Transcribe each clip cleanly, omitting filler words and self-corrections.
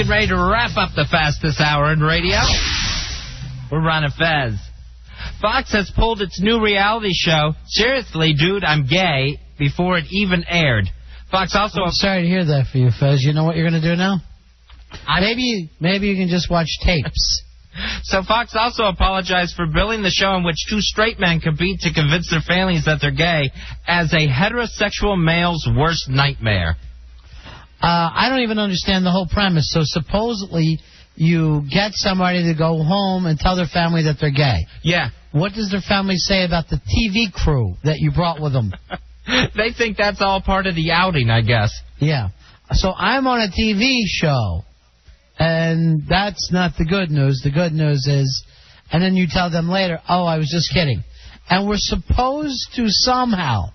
getting ready to wrap up the fastest hour in radio. We're Ron and Fez. Fox has pulled its new reality show, Seriously, Dude, I'm Gay, before it even aired. Fox also... I'm sorry to hear that for you, Fez. You know what you're going to do now? Maybe you can just watch tapes. So Fox also apologized for billing the show in which two straight men compete to convince their families that they're gay as a heterosexual male's worst nightmare. I don't even understand the whole premise. So supposedly you get somebody to go home and tell their family that they're gay. Yeah. What does their family say about the TV crew that you brought with them? They think that's all part of the outing, I guess. Yeah. So I'm on a TV show, and that's not the good news. The good news is, and then you tell them later, oh, I was just kidding. And we're supposed to somehow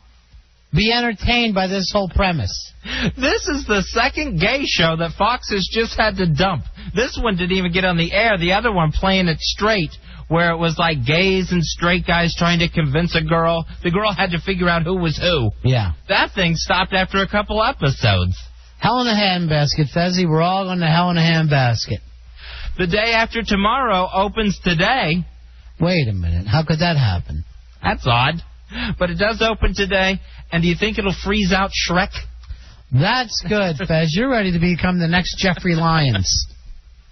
be entertained by this whole premise. This is the second gay show that Fox has just had to dump. This one didn't even get on the air. The other one, Playing It Straight, where it was like gays and straight guys trying to convince a girl. The girl had to figure out who was who. Yeah. That thing stopped after a couple episodes. Hell in a Handbasket, Fezzy. We're all going to Hell in a Handbasket. The Day After Tomorrow opens today. Wait a minute. How could that happen? That's odd. But it does open today. And do you think it'll freeze out Shrek? That's good, Fez. You're ready to become the next Jeffrey Lyons.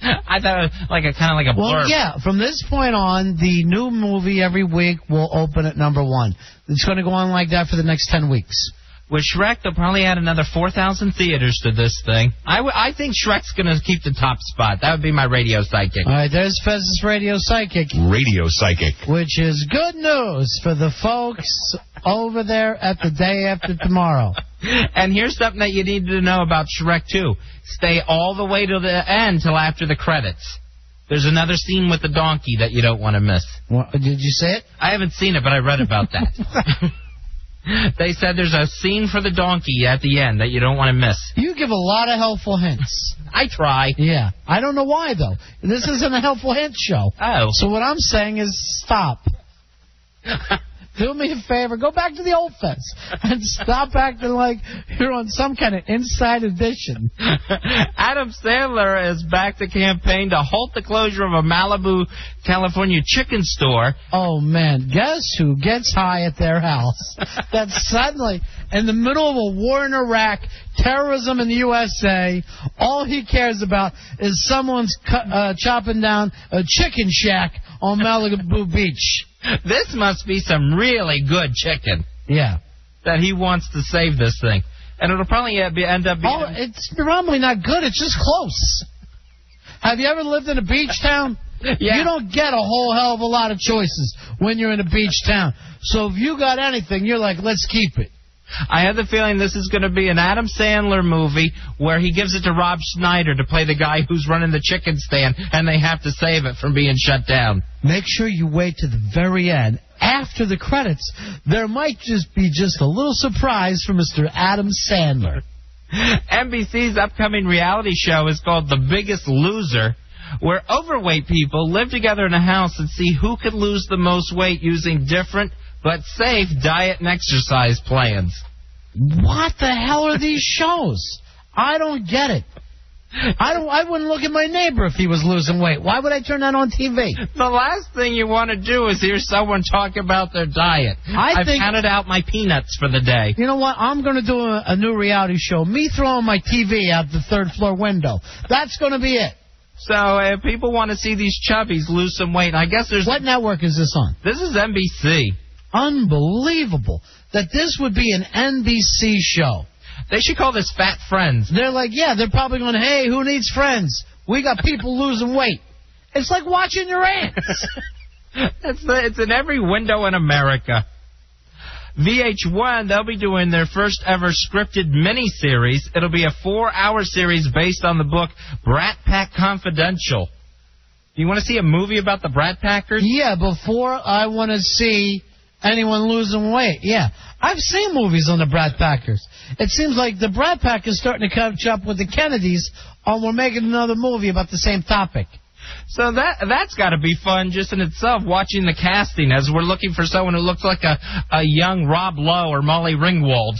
I thought it was like a blurb. Well, yeah. From this point on, the new movie every week will open at number 1. It's going to go on like that for the next 10 weeks. With Shrek, they'll probably add another 4,000 theaters to this thing. I think Shrek's going to keep the top spot. That would be my radio psychic. All right, there's Fez's radio psychic. Radio psychic. Which is good news for the folks over there at The Day After Tomorrow. And here's something that you need to know about Shrek, too. Stay all the way to the end till after the credits. There's another scene with the donkey that you don't want to miss. What, did you say it? I haven't seen it, but I read about that. They said there's a scene for the donkey at the end that you don't want to miss. You give a lot of helpful hints. I try. Yeah. I don't know why, though. This isn't a helpful hint show. Oh. So what I'm saying is stop. Do me a favor. Go back to the old Fez and stop acting like you're on some kind of inside edition. Adam Sandler is back to campaign to halt the closure of a Malibu, California chicken store. Oh, man. Guess who gets high at their house? That's suddenly, in the middle of a war in Iraq, terrorism in the USA, all he cares about is someone's chopping down a chicken shack on Malibu Beach. This must be some really good chicken. Yeah. That he wants to save this thing. And it'll probably end up being... Oh, it's probably not good. It's just close. Have you ever lived in a beach town? Yeah. You don't get a whole hell of a lot of choices when you're in a beach town. So if you got anything, you're like, let's keep it. I have the feeling this is going to be an Adam Sandler movie where he gives it to Rob Schneider to play the guy who's running the chicken stand, and they have to save it from being shut down. Make sure you wait to the very end. After the credits, there might just be a little surprise for Mr. Adam Sandler. NBC's upcoming reality show is called The Biggest Loser, where overweight people live together in a house and see who can lose the most weight using different but safe diet and exercise plans. What the hell are these shows? I don't get it. I wouldn't look at my neighbor if he was losing weight. Why would I turn that on TV? The last thing you want to do is hear someone talk about their diet. I've counted out my peanuts for the day. You know what? I'm going to do a new reality show. Me throwing my TV out the third-floor window. That's going to be it. So if people want to see these chubbies lose some weight, I guess there's... What network is this on? This is NBC. Unbelievable that this would be an NBC show. They should call this Fat Friends. They're like, yeah, they're probably going, hey, who needs friends? We got people losing weight. It's like watching your ants. It's in every window in America. VH1, they'll be doing their first ever scripted miniseries. It'll be a 4-hour series based on the book Brat Pack Confidential. Do you want to see a movie about the Brat Packers? Yeah, before I want to see anyone losing weight. Yeah. I've seen movies on the Brat Packers. It seems like the Brat Pack is starting to catch up with the Kennedys, and we're making another movie about the same topic. So that's got to be fun just in itself, watching the casting as we're looking for someone who looks like a young Rob Lowe or Molly Ringwald.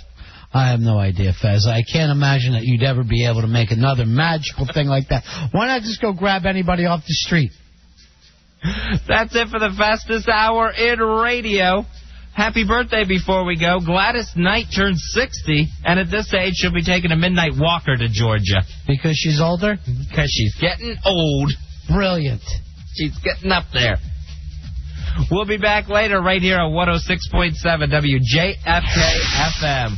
I have no idea, Fez. I can't imagine that you'd ever be able to make another magical thing like that. Why not just go grab anybody off the street? That's it for the fastest hour in radio. Happy birthday before we go. Gladys Knight turns 60, and at this age, she'll be taking a midnight walker to Georgia. Because she's older? Because she's getting old. Brilliant. She's getting up there. We'll be back later right here on 106.7 WJFK-FM.